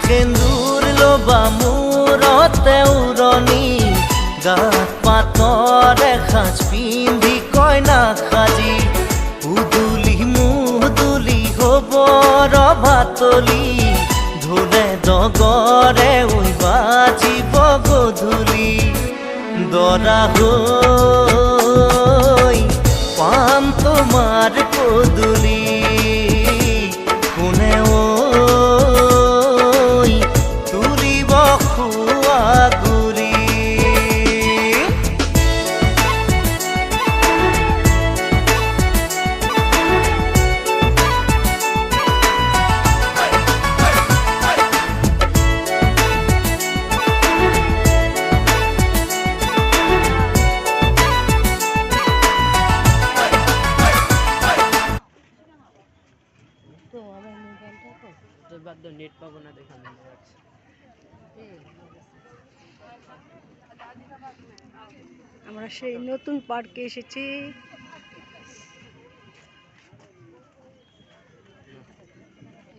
কেন্দুৰ লবা মূৰতে উৰণি গাত পাতৰে সাজ পিন্ধি কইনা সাজি উদুলি মুদুলি হ'ব ৰভাতলি ঢোলে ডগৰে উই বাজিব গধূলি দৰা হৈ পাম তোমাৰ পদূলি কোনে ঐ তুলিব খোৱা গুৰি নেট পাবো না দেখা আমরা সেই নতুন পার্কে এসেছি।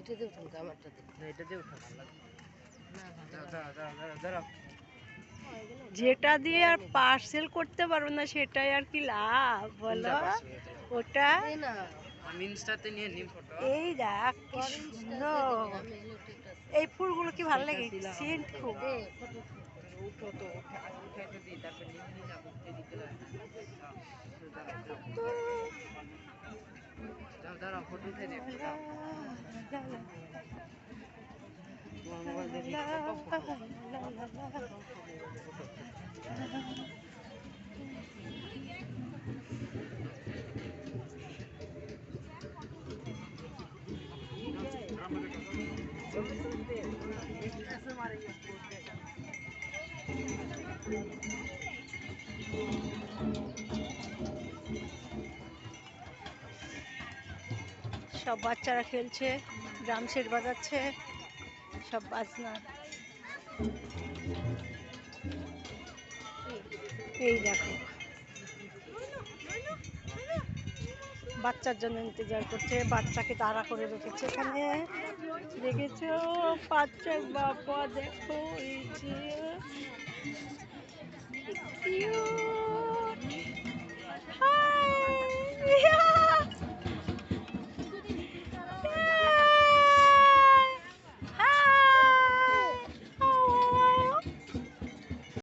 এটাতে উঠান আমারটাতে না এটাতে উঠান দাঁড়াও যেটা দিয়ে আর পার্সেল করতে পারবো না সেটাই আর কি লাভ বলো ওটা না আমি ইনস্টাতে নিয়ে নিম ফটো এই দেখ কি সুন্দর এই ফুলগুলো কি ভালো লাগে সেন্ট খুব উঠো তো উঠে তো দিই তারপর নিয়ে যাবো দিতে দাঁড়াও ফটো উঠে দিই তোমার মোবাইল দেখি সব বাচ্চারা খেলছে ড্রাম সেট বাজাচ্ছে সব বাজনা এই দেখো বাচ্চার জন্য ইন্তজার করছে বাচ্চাকে তাড়া করে রেখেছে এখানে দেখেছো বাচ্চার বাবা দেখো এই যে